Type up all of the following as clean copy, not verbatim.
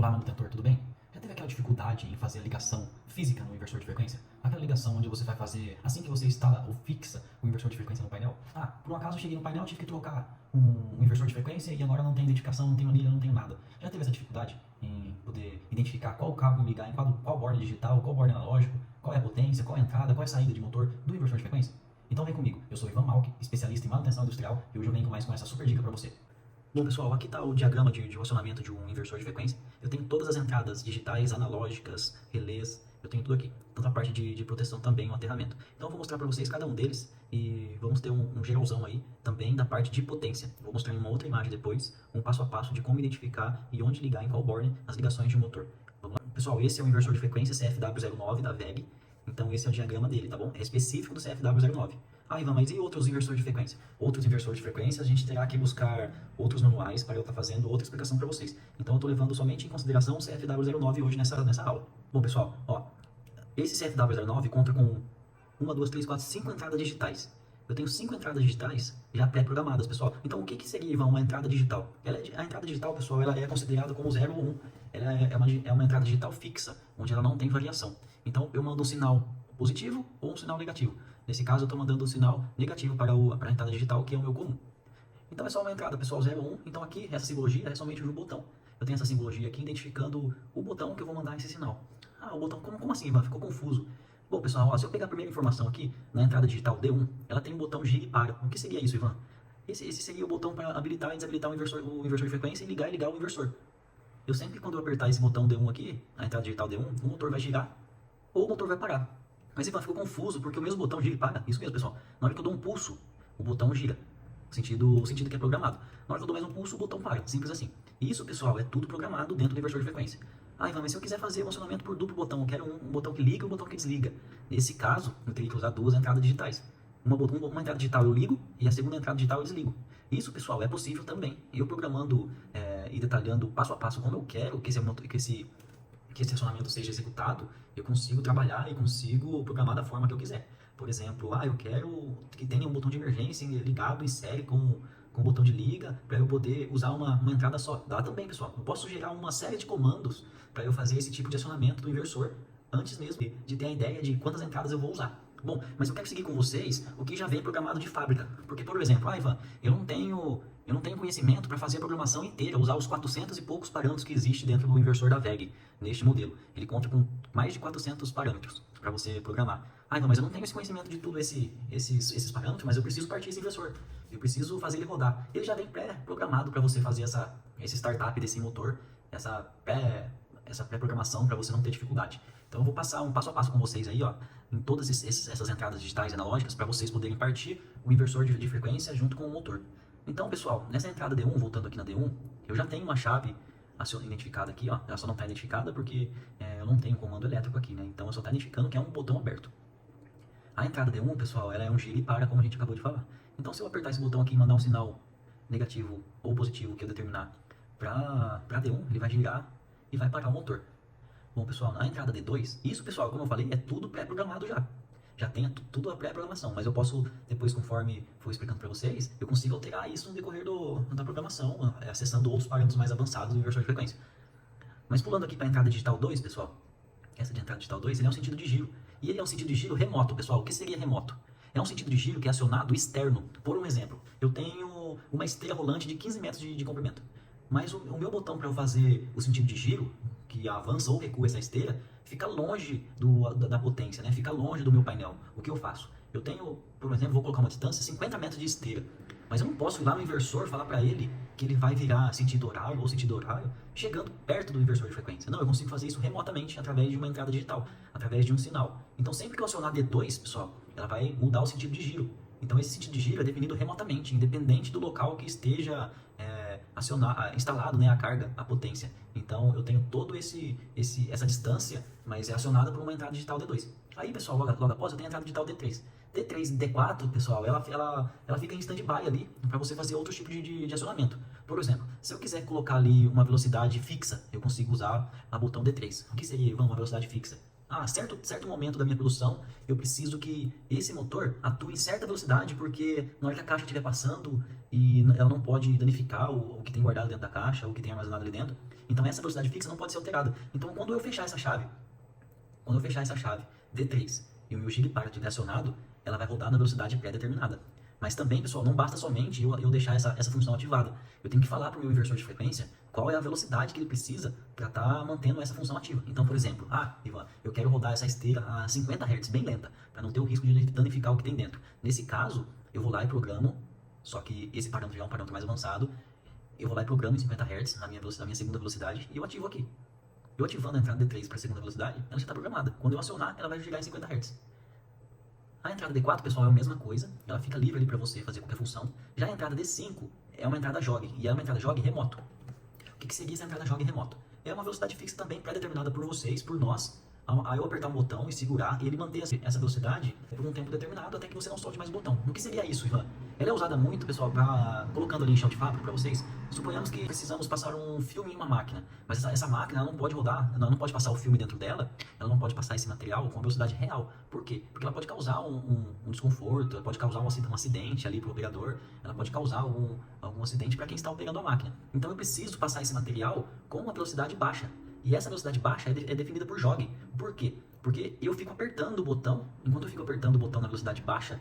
Olá, manutentor, tudo bem? Já teve aquela dificuldade em fazer a ligação física no inversor de frequência? Aquela ligação onde você vai fazer assim que você instala ou fixa o inversor de frequência no painel? Ah, por um acaso eu cheguei no painel, tive que trocar um inversor de frequência e agora não tem identificação, não tenho anilha, não tenho nada. Já teve essa dificuldade em poder identificar qual cabo ligar em qual borda digital, qual borda analógico, qual é a potência, qual é a entrada, qual é a saída de motor do inversor de frequência? Então vem comigo, eu sou Ivan Malk, especialista em manutenção industrial, e hoje eu venho mais com essa super dica para você. Bom, pessoal, aqui está o diagrama de relacionamento de um inversor de frequência. Eu tenho todas as entradas digitais, analógicas, relés, eu tenho tudo aqui. Tanto a parte de proteção também, o aterramento. Então eu vou mostrar para vocês cada um deles e vamos ter um geralzão aí também da parte de potência. Vou mostrar em uma outra imagem depois, um passo a passo de como identificar e onde ligar em qual borne as ligações de um motor. Vamos lá? Pessoal, esse é o inversor de frequência CFW09 da WEG. Então esse é o diagrama dele, tá bom? É específico do CFW09. Ah, Ivan, mas e outros inversores de frequência? Outros inversores de frequência, a gente terá que buscar outros manuais para eu estar fazendo outra explicação para vocês. Então eu estou levando somente em consideração o CFW09 hoje nessa aula. Bom, pessoal, ó, esse CFW09 conta com 1, 2, 3, 4, 5 entradas digitais. Eu tenho 5 entradas digitais já pré-programadas, pessoal. Então o que seria, Ivan, uma entrada digital? A entrada digital, pessoal, ela é considerada como 0 ou 1. Ela é uma entrada digital fixa, onde ela não tem variação. Então eu mando um sinal positivo ou um sinal negativo. Nesse caso, eu estou mandando um sinal negativo para a entrada digital, que é o meu comum. Então é só uma entrada, pessoal, 0 ou 1. Então aqui, essa simbologia é somente o botão. Eu tenho essa simbologia aqui identificando o botão que eu vou mandar esse sinal. Ah, o botão, como assim, Ivan? Ficou confuso. Bom, pessoal, ó, se eu pegar a primeira informação aqui, na entrada digital D1, ela tem um botão gira e para. O que seria isso, Ivan? Esse seria o botão para habilitar e desabilitar o inversor de frequência e ligar o inversor. Eu sempre, quando eu apertar esse botão D1 aqui, a entrada digital D1, o motor vai girar ou o motor vai parar. Mas Ivan, ficou confuso, porque o mesmo botão gira e para. Isso mesmo, pessoal. Na hora que eu dou um pulso, o botão gira. O sentido que é programado. Na hora que eu dou mais um pulso, o botão para. Simples assim. Isso, pessoal, é tudo programado dentro do inversor de frequência. Ah, Ivan, mas se eu quiser fazer funcionamento por duplo botão, eu quero um botão que liga e um botão que desliga. Nesse caso, eu teria que usar duas entradas digitais. Uma entrada digital eu ligo e a segunda entrada digital eu desligo. Isso, pessoal, é possível também. Eu programando e detalhando passo a passo como eu quero que esse acionamento seja executado, eu consigo trabalhar e consigo programar da forma que eu quiser. Por exemplo, eu quero que tenha um botão de emergência ligado em série com o botão de liga, para eu poder usar uma entrada só. Dá também, pessoal. Eu posso gerar uma série de comandos para eu fazer esse tipo de acionamento do inversor, antes mesmo de ter a ideia de quantas entradas eu vou usar. Bom, mas eu quero seguir com vocês o que já vem programado de fábrica. Porque, por exemplo, Ivan, eu não tenho conhecimento para fazer a programação inteira, usar os 400 e poucos parâmetros que existe dentro do inversor da WEG, neste modelo. Ele conta com mais de 400 parâmetros para você programar. Ivan, mas eu não tenho esse conhecimento de tudo esses parâmetros, mas eu preciso partir esse inversor. Eu preciso fazer ele rodar. Ele já vem pré-programado para você fazer esse startup desse motor, essa pré-programação para você não ter dificuldade. Então eu vou passar um passo a passo com vocês aí, ó, em todas essas entradas digitais e analógicas para vocês poderem partir o inversor de frequência junto com o motor. Então, pessoal, nessa entrada D1, voltando aqui na D1, eu já tenho uma chave identificada aqui, ó. Ela só não está identificada porque eu não tenho comando elétrico aqui, né? Então eu só está identificando que é um botão aberto. A entrada D1, pessoal, ela é um gira e para, como a gente acabou de falar. Então se eu apertar esse botão aqui e mandar um sinal negativo ou positivo que eu determinar para D1, ele vai girar e vai parar o motor. Bom, pessoal, na entrada D2, isso, pessoal, como eu falei, é tudo pré-programado já. Já tem tudo a pré-programação, mas eu posso, depois, conforme for explicando para vocês, eu consigo alterar isso no decorrer da programação, acessando outros parâmetros mais avançados do inversor de frequência. Mas pulando aqui para a entrada digital 2, pessoal, essa de entrada digital 2, ele é um sentido de giro. E ele é um sentido de giro remoto, pessoal. O que seria remoto? É um sentido de giro que é acionado externo. Por um exemplo, eu tenho uma esteira rolante de 15 metros de comprimento. Mas o meu botão para eu fazer o sentido de giro, que avança ou recua essa esteira, fica longe da potência, né? Fica longe do meu painel. O que eu faço? Eu tenho, por exemplo, vou colocar uma distância 50 metros de esteira. Mas eu não posso ir lá no inversor falar para ele que ele vai virar sentido horário ou sentido horário chegando perto do inversor de frequência. Não, eu consigo fazer isso remotamente através de uma entrada digital, através de um sinal. Então sempre que eu acionar D2, pessoal, ela vai mudar o sentido de giro. Então esse sentido de giro é definido remotamente, independente do local que esteja instalado, né, a carga, a potência. Então eu tenho todo essa distância, mas é acionada por uma entrada digital D2. Aí, pessoal, logo após eu tenho a entrada digital D3. D3 e D4, pessoal, ela fica em stand-by ali para você fazer outros tipos de acionamento. Por exemplo, se eu quiser colocar ali uma velocidade fixa, eu consigo usar a botão D3. O que seria, Ivan, uma velocidade fixa? certo momento da minha produção, eu preciso que esse motor atue em certa velocidade, porque na hora que a caixa estiver passando, e ela não pode danificar o que tem guardado dentro da caixa, o que tem armazenado ali dentro. Então essa velocidade fixa não pode ser alterada. Então quando eu fechar essa chave D3 e o meu gigapart estiver acionado, ela vai rodar na velocidade pré-determinada. Mas também, pessoal, não basta somente eu deixar essa função ativada. Eu tenho que falar para o meu inversor de frequência qual é a velocidade que ele precisa para estar mantendo essa função ativa. Então, por exemplo, Ivan, eu quero rodar essa esteira a 50 Hz, bem lenta, para não ter o risco de danificar o que tem dentro. Nesse caso, eu vou lá e programo, só que esse parâmetro já é um parâmetro mais avançado, eu vou lá e programo em 50 Hz na minha segunda velocidade e eu ativo aqui. Eu ativando a entrada D3 para a segunda velocidade, ela já está programada. Quando eu acionar, ela vai girar em 50 Hz. A entrada D4, pessoal, é a mesma coisa, ela fica livre ali para você fazer qualquer função. Já a entrada D5 é uma entrada jog, e é uma entrada jog remoto. O que seria essa entrada jog remoto? É uma velocidade fixa também pré-determinada por vocês, por nós. Aí eu apertar um botão e segurar, e ele manter essa velocidade por um tempo determinado até que você não solte mais o botão. O que seria isso, Ivan? Ela é usada muito, pessoal, colocando ali em chão de fábrica para vocês. Suponhamos que precisamos passar um filme em uma máquina, mas essa máquina ela não pode rodar, ela não pode passar o filme dentro dela, ela não pode passar esse material com a velocidade real. Por quê? Porque ela pode causar um desconforto, ela pode causar um acidente ali para o operador, ela pode causar algum acidente para quem está operando a máquina. Então eu preciso passar esse material com uma velocidade baixa. E essa velocidade baixa é definida por jog. Por quê? Porque eu fico apertando o botão, enquanto eu fico apertando o botão na velocidade baixa,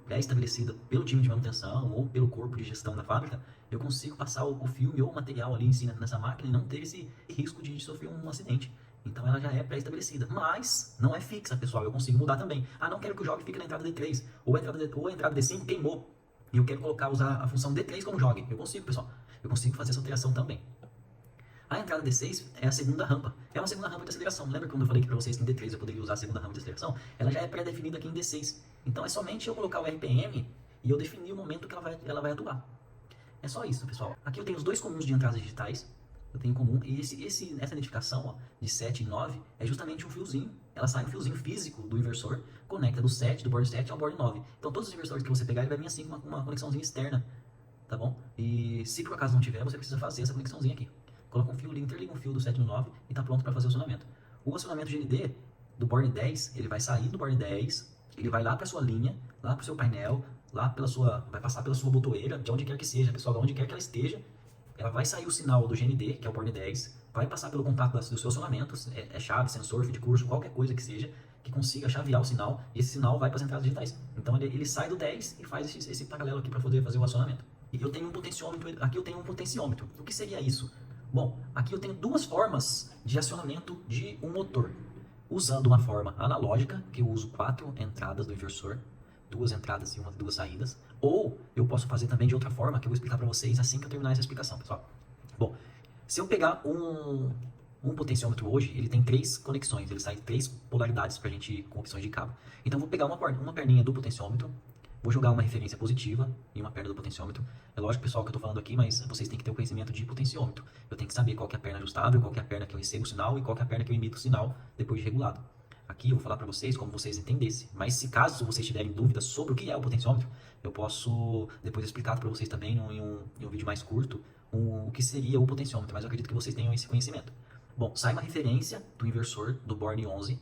pré-estabelecida pelo time de manutenção ou pelo corpo de gestão da fábrica, eu consigo passar o filme ou o material ali em cima nessa máquina e não ter esse risco de sofrer um acidente. Então ela já é pré-estabelecida. Mas não é fixa, pessoal. Eu consigo mudar também. Não quero que o jog fique na entrada D3. Ou a entrada D5 queimou. E eu quero usar a função D3 como jog. Eu consigo, pessoal. Eu consigo fazer essa alteração também. A entrada D6 é a segunda rampa. É uma segunda rampa de aceleração. Lembra quando eu falei que para vocês que em D3 eu poderia usar a segunda rampa de aceleração? Ela já é pré-definida aqui em D6. Então é somente eu colocar o RPM e eu definir o momento que ela vai atuar. É só isso, pessoal. Aqui eu tenho os dois comuns de entradas digitais. Eu tenho em comum. E essa identificação de 7 e 9 é justamente um fiozinho. Ela sai um fiozinho físico do inversor, conecta do board 7 ao board 9. Então todos os inversores que você pegar, ele vai vir assim com uma conexãozinha externa. Tá bom? E se por acaso não tiver, você precisa fazer essa conexãozinha aqui. Coloca um fio, interliga um fio do 7 no 9 e está pronto para fazer o acionamento. O acionamento GND do board 10, ele vai sair do board 10, ele vai lá para sua linha, lá para o seu painel, vai passar pela sua botoeira, de onde quer que seja, pessoal, de onde quer que ela esteja, ela vai sair o sinal do GND, que é o board 10, vai passar pelo contato do seu acionamento, chave, sensor, fio de curso, qualquer coisa que seja, que consiga chavear o sinal, e esse sinal vai para as entradas digitais. Então ele sai do 10 e faz esse paralelo aqui para poder fazer o acionamento. E eu tenho um potenciômetro, aqui eu tenho um potenciômetro. O que seria isso? Bom, aqui eu tenho duas formas de acionamento de um motor. Usando uma forma analógica, que eu uso 4 entradas do inversor, 2 entradas e 2 saídas. Ou eu posso fazer também de outra forma, que eu vou explicar para vocês assim que eu terminar essa explicação, pessoal. Bom, se eu pegar um potenciômetro hoje, ele tem 3 conexões, ele sai 3 polaridades para a gente com opções de cabo. Então eu vou pegar uma perninha do potenciômetro, vou jogar uma referência positiva em uma perna do potenciômetro. É lógico, pessoal, que eu estou falando aqui, mas vocês têm que ter o conhecimento de potenciômetro. Eu tenho que saber qual que é a perna ajustável, qual que é a perna que eu recebo o sinal e qual que é a perna que eu emito o sinal depois de regulado. Aqui eu vou falar para vocês como vocês entendessem. Mas se caso vocês tiverem dúvidas sobre o que é o potenciômetro, eu posso depois explicar para vocês também em um vídeo mais curto o que seria o potenciômetro. Mas eu acredito que vocês tenham esse conhecimento. Bom, sai uma referência do inversor do board 11.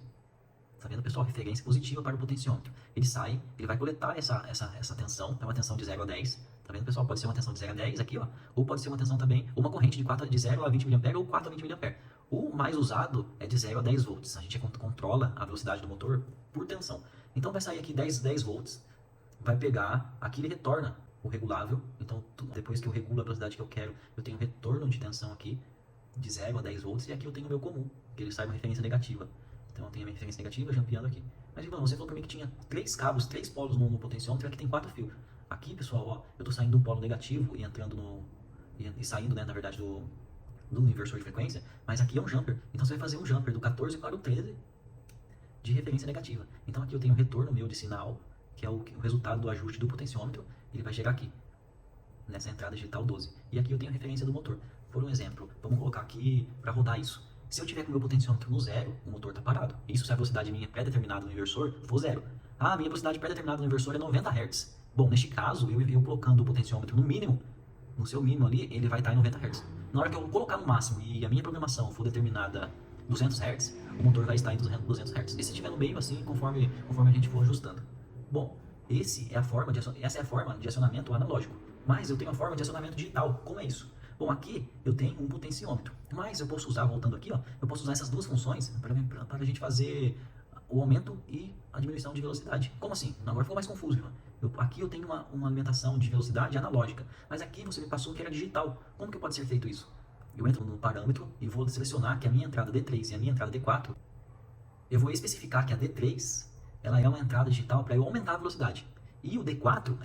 Tá vendo, pessoal? Referência positiva para o potenciômetro. Ele sai, ele vai coletar essa tensão, é uma tensão de 0 a 10. Tá vendo, pessoal? Pode ser uma tensão de 0 a 10 aqui, ó. Ou pode ser uma tensão também, uma corrente de 0 a 20 mA ou 4 a 20 mA. O mais usado é de 0 a 10 volts. A gente controla a velocidade do motor por tensão. Então vai sair aqui 10 volts, vai pegar, aqui ele retorna o regulável. Então depois que eu regulo a velocidade que eu quero, eu tenho retorno de tensão aqui de 0 a 10 volts. E aqui eu tenho o meu comum, que ele sai uma referência negativa. Então eu tenho a minha referência negativa jampeando aqui. Mas, Ivan, você falou para mim que tinha 3 cabos, 3 polos no potenciômetro, aqui tem 4 fios. Aqui, pessoal, ó, eu estou saindo de um polo negativo e entrando e saindo, né, na verdade, do inversor de frequência, mas aqui é um jumper. Então você vai fazer um jumper do 14 para o 13 de referência negativa. Então aqui eu tenho um retorno meu de sinal, que é o resultado do ajuste do potenciômetro, ele vai chegar aqui, nessa entrada digital 12. E aqui eu tenho a referência do motor. Por um exemplo, vamos colocar aqui para rodar isso. Se eu tiver com o meu potenciômetro no 0, o motor está parado. Isso se a velocidade minha pré-determinada no inversor for 0. Minha velocidade pré-determinada no inversor é 90 Hz. Bom, neste caso, eu colocando o potenciômetro no mínimo, no seu mínimo ali, ele vai estar em 90 Hz. Na hora que eu colocar no máximo e a minha programação for determinada 200 Hz, o motor vai estar em 200 Hz. E se estiver no meio, assim, conforme a gente for ajustando. Bom, essa é a forma de acionamento analógico. Mas eu tenho a forma de acionamento digital. Como é isso? Bom, aqui eu tenho um potenciômetro. Mas eu posso usar, voltando aqui, ó, eu posso usar essas duas funções para a gente fazer o aumento e a diminuição de velocidade. Como assim? Agora ficou mais confuso, Ivan. Aqui eu tenho uma alimentação de velocidade analógica, mas aqui você me passou que era digital. Como que pode ser feito isso? Eu entro no parâmetro e vou selecionar que a minha entrada D3 e a minha entrada D4, eu vou especificar que a D3 ela é uma entrada digital para eu aumentar a velocidade. E o D4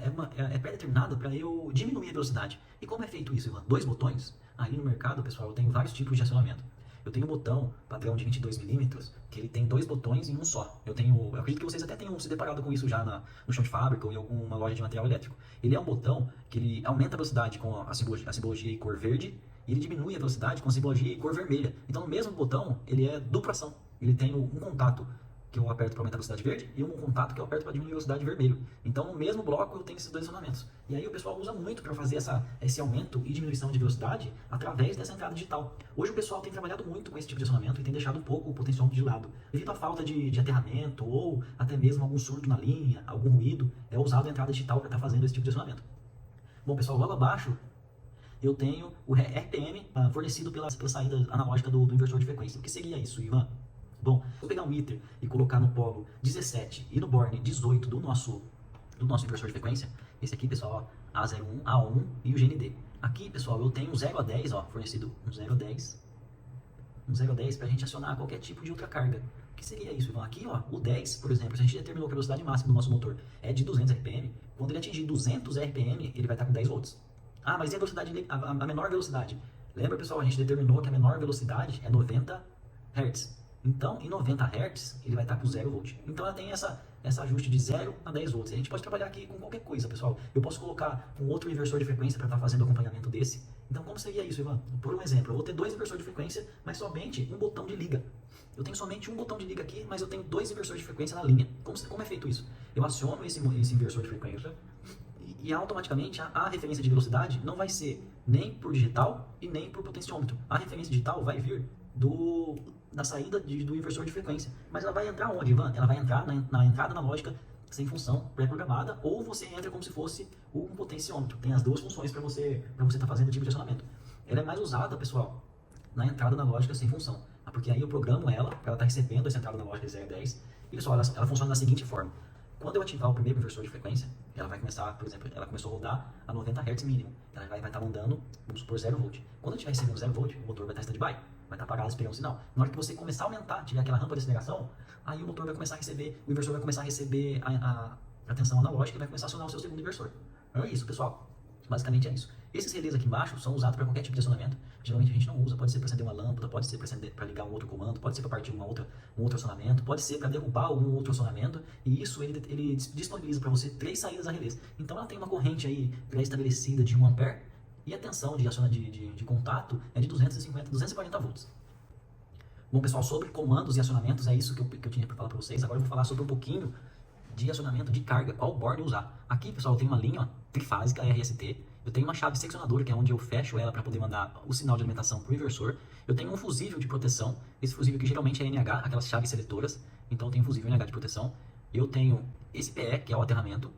é pré-determinado para eu diminuir a velocidade. E como é feito isso, Ivan? 2 botões. Aí no mercado, pessoal, eu tenho vários tipos de acionamento. Eu tenho um botão padrão de 22mm, que ele tem 2 botões em um só. Eu acredito que vocês até tenham se deparado com isso já no chão de fábrica ou em alguma loja de material elétrico. Ele é um botão que ele aumenta a velocidade com a simbologia e cor verde, e ele diminui a velocidade com a simbologia e cor vermelha. Então no mesmo botão, ele é dupla ação. Ele tem um contato que eu aperto para aumentar a velocidade verde e um contato que eu aperto para diminuir a velocidade vermelho. Então, no mesmo bloco, eu tenho esses dois acionamentos. E aí o pessoal usa muito para fazer esse aumento e diminuição de velocidade através dessa entrada digital. Hoje o pessoal tem trabalhado muito com esse tipo de acionamento e tem deixado um pouco o potenciômetro de lado. Devido à falta de aterramento ou até mesmo algum surto na linha, algum ruído, é usado a entrada digital para estar fazendo esse tipo de acionamento. Bom, pessoal, logo abaixo eu tenho o RPM fornecido pela saída analógica do inversor de frequência. O que seria isso, Ivan? Bom, se eu pegar um iter e colocar no polo 17 e no borne 18 do nosso inversor de frequência, esse aqui, pessoal, ó, A01, A1 e o GND. Aqui, pessoal, eu tenho um 0 a 10, ó, fornecido um 0 a 10 para a gente acionar qualquer tipo de outra carga. O que seria isso, Ivan? Aqui, ó, o 10, por exemplo, se a gente determinou que a velocidade máxima do nosso motor é de 200 RPM, quando ele atingir 200 RPM, ele vai estar com 10 volts. Ah, mas e a velocidade, a menor velocidade? Lembra, pessoal, a gente determinou que a menor velocidade é 90 Hz. Então, em 90 Hz, ele vai estar com 0 volt. Então, ela tem essa ajuste de 0 a 10 volts. A gente pode trabalhar aqui com qualquer coisa, pessoal. Eu posso colocar um outro inversor de frequência para estar fazendo o acompanhamento desse. Então, como seria isso, Ivan? Por um exemplo, eu vou ter 2 inversores de frequência, mas somente um botão de liga. Eu tenho somente um botão de liga aqui, mas eu tenho 2 inversores de frequência na linha. Como é feito isso? Eu aciono esse inversor de frequência e automaticamente a referência de velocidade não vai ser nem por digital e nem por potenciômetro. A referência digital vai vir da saída do inversor de frequência. Mas ela vai entrar onde, Ivan? Ela vai entrar na entrada analógica sem função pré-programada, ou você entra como se fosse um potenciômetro. Tem as duas funções para você estar fazendo o tipo de acionamento. Ela é mais usada, pessoal, na entrada analógica sem função. Porque aí eu programo ela para ela estar recebendo essa entrada analógica de 0 a 10. E, pessoal, ela funciona da seguinte forma. Quando eu ativar o primeiro inversor de frequência, ela vai começar, por exemplo, ela começou a rodar a 90 Hz mínimo. Ela vai estar mandando, vamos supor, 0 volt. Quando eu estiver recebendo 0 volt, o motor vai estar em stand-by. Vai estar parado esperando o sinal. Na hora que você começar a aumentar, tiver aquela rampa de aceleração, aí o motor vai começar a receber, o inversor vai começar a receber a tensão analógica e vai começar a acionar o seu segundo inversor. É isso, pessoal. Basicamente é isso. Esses relés aqui embaixo são usados para qualquer tipo de acionamento. Geralmente a gente não usa. Pode ser para acender uma lâmpada, pode ser para ligar um outro comando, pode ser para partir um outro acionamento, pode ser para derrubar algum outro acionamento. E isso ele disponibiliza para você 3 saídas a relés. Então ela tem uma corrente aí pré-estabelecida de 1 A e a tensão de contato é de 240 volts. Bom, pessoal, sobre comandos e acionamentos, é isso que eu tinha para falar para vocês. Agora eu vou falar sobre um pouquinho de acionamento de carga, qual borne usar. Aqui, pessoal, eu tenho uma linha trifásica RST, eu tenho uma chave seccionadora, que é onde eu fecho ela para poder mandar o sinal de alimentação para o inversor. Eu tenho um fusível de proteção, esse fusível que geralmente é NH, aquelas chaves seletoras, então eu tenho um fusível NH de proteção. Eu tenho esse PE, que é o aterramento,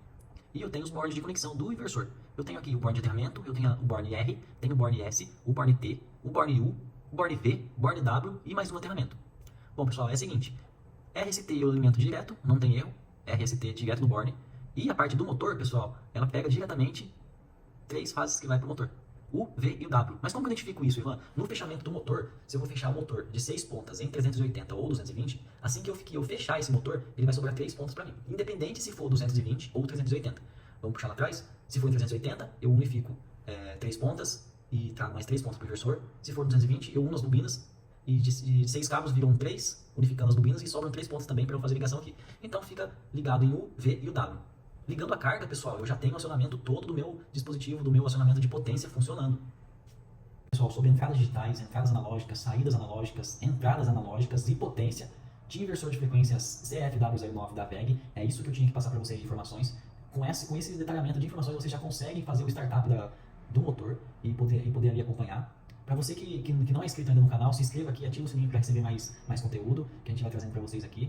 e eu tenho os bornes de conexão do inversor. Eu tenho aqui o borne de aterramento, eu tenho o borne R, tenho o borne S, o borne T, o borne U, o borne V, o borne W e mais um aterramento. Bom, pessoal, é o seguinte, RST eu alimento direto, não tem erro, RST direto no borne, e a parte do motor, pessoal, ela pega diretamente 3 fases que vai para o motor, U, V e o W. Mas como que eu identifico isso, Ivan? No fechamento do motor, se eu vou fechar o motor de 6 pontas em 380 ou 220, assim que eu fechar esse motor, ele vai sobrar 3 pontos para mim, independente se for 220 ou 380. Vamos puxar lá atrás, se for em 380, eu unifico 3 pontas e trago mais 3 pontos para o inversor. Se for 220, eu uno as bobinas e de 6 cabos viram 3, unificando as bobinas, e sobram 3 pontos também para eu fazer ligação aqui. Então fica ligado em U, V e o W. Ligando a carga, pessoal, eu já tenho o acionamento todo do meu dispositivo, do meu acionamento de potência funcionando. Pessoal, sobre entradas digitais, entradas analógicas, saídas analógicas, entradas analógicas e potência de inversor de frequências CFW09 da VEG, é isso que eu tinha que passar para vocês de informações. Com esse detalhamento de informações, vocês já conseguem fazer o startup do motor e poder ali acompanhar. Para você que não é inscrito ainda no canal, se inscreva aqui, ativa o sininho para receber mais conteúdo que a gente vai trazendo para vocês aqui.